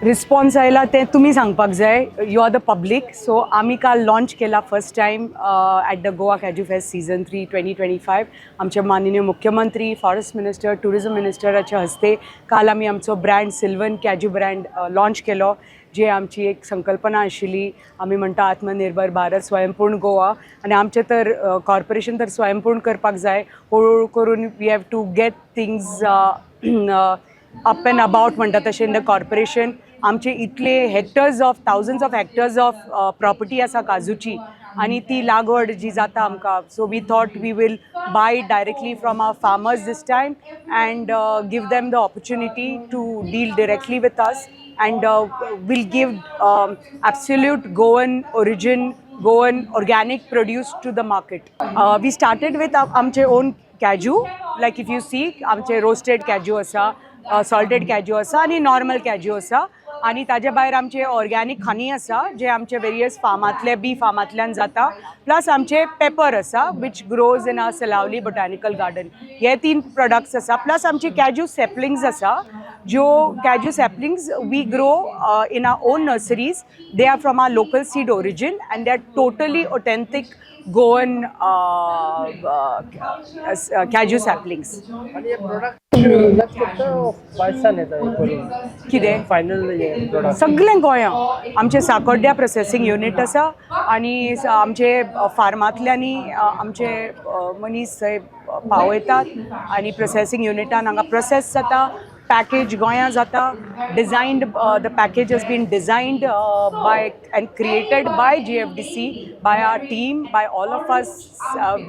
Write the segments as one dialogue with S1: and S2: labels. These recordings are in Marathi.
S1: रिस्पॉन्स आयला ते तुम्ही सांगपाक जाय. You are the public. So आम्ही काल लॉन्च केला first time at the Goa cashew fest season 3 2025. आमचे माननीय मुख्यमंत्री, फॉरेस्ट मिनिस्टर, टुरिझम मिनिस्टराच्या हस्ते काल आम्ही आमचो ब्रँड सिल्वन कॅज्यू ब्रँड लॉन्च केलो. जे आमची एक संकल्पना आशिल्ली. आमी म्हणटा आत्मनिर्भर भारत, स्वयंपूर्ण गोवा. आनी आमचे तर कॉर्पोरेशन तर स्वयंपूर्ण करपाक जाय. हळूहळू करून we have to get things up and about म्हणटा तशें इन द कॉर्पोरेशन. आमचे इतले hectares of thousands of hectares of property आसा काजूची आणि ती लागवड जी जाता आमकां. So we thought we will buy directly from our farmers this time and give them the opportunity to deal directly with us and will give absolute Goan origin, Goan organic produce to the market. We started with amche own cashew, like if you see amche roasted cashew asa, salted cashew asa आणि normal cashew asa. आणि ताजे भायर आमचे ऑर्गॅनिक हनी आसा जे आमचे वेरियस फार्मांतले बी फार्मांतल्यान जाता. प्लस आमचे पेपर आसा which grows in a Salaulim botanical garden. हे 3 प्रोडक्ट्स आसा. प्लस आमची कॅज्यू सॅपलिंग्स आसा ज्यो cashew saplings we grow in our own nurseries. They are from our local seed origin and they are totally authentic Goan cashew saplings. कितें सगळें गोंयां आमचे साकोड्ड्या प्रोसेसींग युनीट आसा आनी आमचे फार्मांतल्यानी आमचे मनीस थंय पावयतात आनी प्रोसेसींग युनिटान हांगा प्रोसेस जाता. package गोंया जाता. Designed, the package has been designed by and created by GFDC, by our team, by all of us.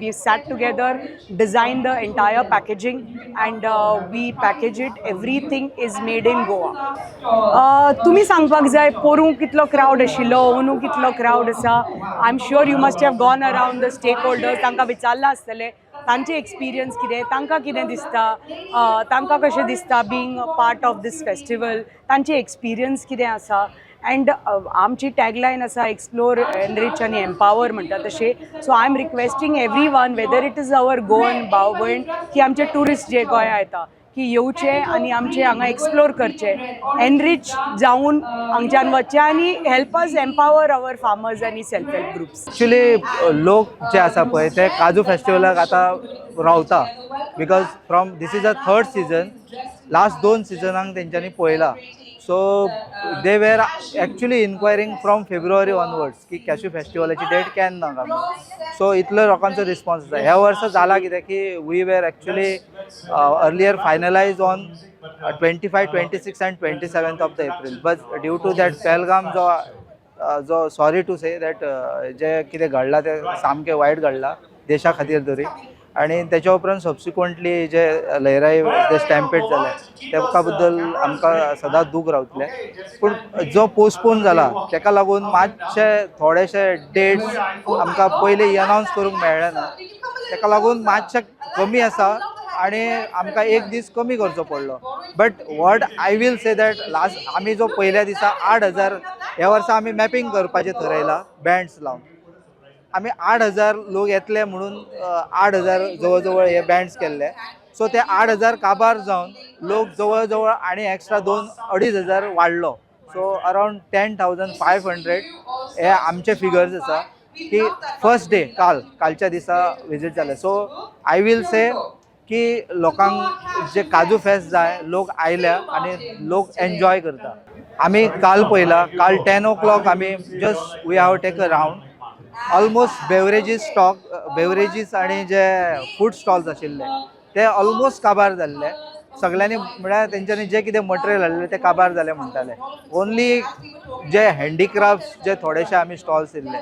S1: We sat together, designed the entire packaging and we package it. Everything is made in Goa. तुम्ही सांगपाक जाय पोरूं कितलो क्राउड आशिल्लो, अंदू कितलो क्राउड आसा. I'm sure you must have gone around the stakeholders, तांकां विचारला आसतलें तांचे एक्सपिरियन्स कितें, तांकां कितें दिसता, तांकां कशें दिसता being part of this festival, तांचे एक्सपिरियन्स कितें आसा. अँड आमची टॅगलायन आसा एक्सप्लोर, एनरीच आनी एम्पावर म्हणटा तशें. So I am requesting every one whether it is our Goan भाव भयण की आमचे ट्युरिस्ट जे गोंया येता की येवचे आनी आमचे हांगा एक्सप्लोर करचे, एनरीच जावन हांगच्यान वचचे आनी help us empower our farmers आनी सेल्फ हेल्प ग्रुप्स.
S2: एक्चुली लोक जे आसा पळय ते काजू फेस्टिवलाक आतां रावता because from this is a 3rd season. Last 2 सिजनांक तेंच्यांनी पळयला. So they were actually inquiring from February onwards की कॅशू फेस्टिवलाची डेट केन्ना काय. सो इतलो लोकांचो रिस्पॉन्स आसा. ह्या वर्सा जाला कित्याक की we were actually earlier finalise on 25, 26 and 27th of the April. But due to that Pahalgam जो सॉरी टू से दॅट जे कितें घडलां तें सामकें वायट घडलां देशा खातीर तरी. आणि त्याच्या उपरांत सबसिक्वंटली जे लहराई जे स्टॅम्पेड जाले त्या बद्दल आमकां सदांच दूख रावतलें. पूण जो पोस्टपोन जाला ताका लागून मातशे थोडेशे डेट्स आमकां पयलीं अनावन्स करूंक मेळ्ळे ना. ताका लागून मातशे कमी आसा आणि आमकां 1 दीस कमी करचो पडलो. But what I will say that last आमी जो पयल्या दिसा 8,000 ह्या वर्सा आमी मॅपिंग करपाचें थरयलां बँड्स लावन. आमी 8,000 लोक येतले म्हणून 8,000 जवळ जवळ हे बँड्स केल्ले. सो ते 8,000 काबार जावन लोक जवळ जवळ आनी एक्स्ट्रा 2,000-2,500 वाडलो. सो अरावंड 10,500 हे आमचे फिगर्स आसा की फर्स्ट डे कालच्या दिसा विजीट जाले. सो आय वील से की लोकांक जे काजू फेस्ट जाय लोक आयल्या आणि लोक एन्जॉय करता. आमी काल पळयला, काल 10 o'clock आमी just we have take a round. Almost beverages आणि जे फूड स्टॉल्स आशिल्ले ते ऑलमोस्ट काबार जाल्ले. सगळ्यांनी म्हळ्यार तेंच्यांनी जे कितें मटेरियल हाडलें ते काबार जालें म्हणटाले. ओन्ली जे हँडीक्राफ्ट्स जे थोडेशे आमी स्टॉल्स येयल्ले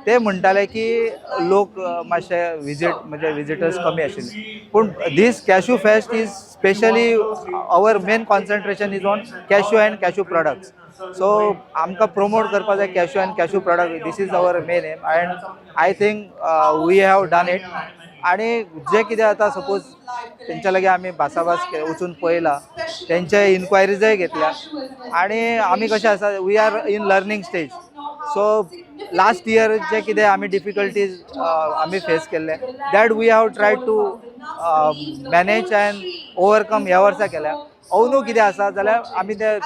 S2: ते म्हणटाले की लोक मातशे म्हणजे विजिटर्स कमी आशिल्ले. पूण this cashew fest is specially our main concentration is on cashew and cashew products. So आमकां प्रमोट करपा जाय cashew and cashew product. This is our main aim and I think we have done it. आणि जे कितें आतां सपोज तेंच्या लागीं आमी भासाभास वचून पळयला, तेंचे इन्क्वायरीजय घेतल्या आणि आमी कशें आसा we are in learning stage. So last year जे कितें आमी डिफिकल्टीज आमी फेस केल्ले that we have tried to manage and overcome ह्या वर्सा केल्या. अवनू कितें आसा जाल्यार आमी ते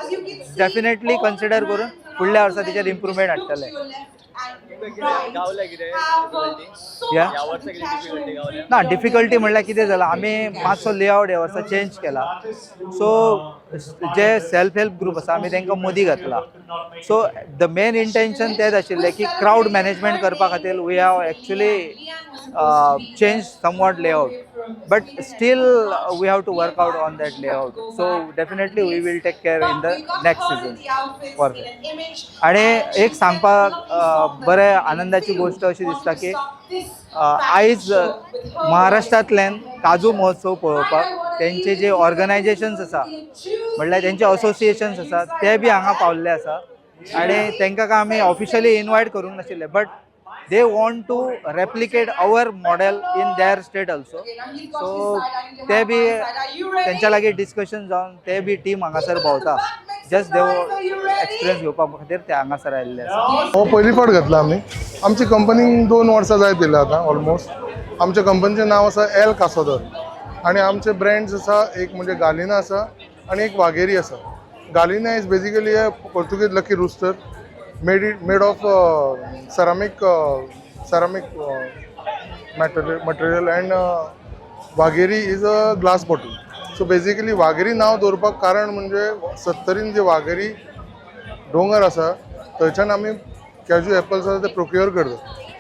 S2: डेफिनेटली कन्सिडर करून फुडल्या वर्सा तेचेर इम्प्रुवमेंट हाडटले. या ना डिफिकल्टी म्हणल्यार कितें जालां, आमी मातसो लेआउट ह्या वर्सा चेंज केला. सो जे सेल्फ हेल्प ग्रूप आसा आमी तांकां मदीं घातला. सो द मेन इंटेंशन तेंच आशिल्लें की क्रावड मॅनेजमेंट करपा खातीर we have actually change somewhat layout, but still we have to work out on that layout. So definitely we will take care in the next season for that. आनी एक सांगपाक बरें आनंदाची गोष्ट अशी दिसता की आयज महाराष्ट्रांतल्यान काजू महोत्सव पळोवपाक तेंचे जे ऑर्गनायजेशन्स आसा म्हणल्यार तेंचे असोसिएशन्स आसा ते बी हांगा पावल्ले आसा. आनी तांकां काय आमी ऑफिशियली इनवायट करूंक नाशिल्ले, but they want to replicate our model in their state also. So ते बी तेंच्या लागीं डिस्कशन जावन ते बी टीम हांगासर भोंवता. जस्ट देव एक्सपिरियन्स घेवपा खातीर ते हांगासर आयिल्ले आसा.
S3: हो पयली फावट घातला आमी. आमची कंपनीक 2 वर्सां जायत येयल्या आतां ऑलमोस्ट. आमच्या कंपनीचें नांव आसा एल कासोदर आनी आमचे ब्रँड्स आसा एक म्हणजे गालिना आसा आनी एक वाघेरी आसा. Galina is basically a Portuguese lucky rooster made of ceramic material and Wagheri is a glass bottle. So basically Wagheri नांव दवरपाक कारण म्हणजे 70रीन जे वाघेरी दोंगर आसा थंयच्यान आमी कॅज्यू एपल्स आसा ते प्रोक्युअर करता.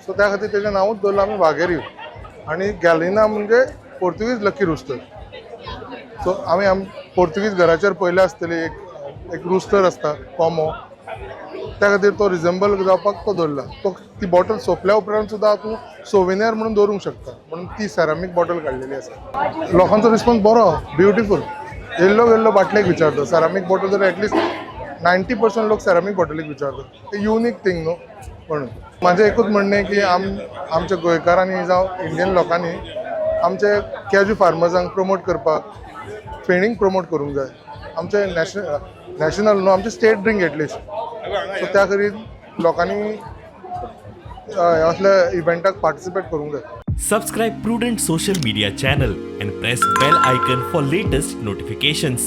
S3: सो त्या खातीर तेजें नांवूच दवरलां आमी वाघेरी. आनी गॅलिना म्हणजे पोर्तुगीज लकी रुस्टर. सो आमी पोर्तुगीज घराचेर पयले आसतली एक रुस्टर आसता कोमो, त्या खातीर तो रिझेंबल जावपाक तो दवरला. तो ती बॉटल सोंपल्या उपरांत सुद्दां तूं सोविनियर म्हणून दवरूंक शकता, म्हणून ती सेरामीक बॉटल काडलेली आसा. लोकांचो रिस्पॉन्स बरो, ब्युटिफूल. येल्लो बाटलेक विचारता सेरामीक बॉटल, तर एटलिस्ट 90% लोक सेरामीक बॉटलीक विचारतात. ते युनीक थिंग न्हू म्हणून. म्हाजें एकूच म्हणणें की आमच्या गोंयकारांनी जावं इंडियन लोकांनी आमचे कॅज्यू फार्मर्सांक प्रमोट करपाक फेणींक प्रमोट करूंक जाय. आमचे नॅशनल न्हू, आमचे स्टेट ड्रिंक एटलिस्ट. सो त्या खातीर लोकांनी असल्या इव्हेंटाक पार्टिसिपेट करूंक जाय.
S4: Subscribe Prudent social media channel and press bell icon for latest notifications.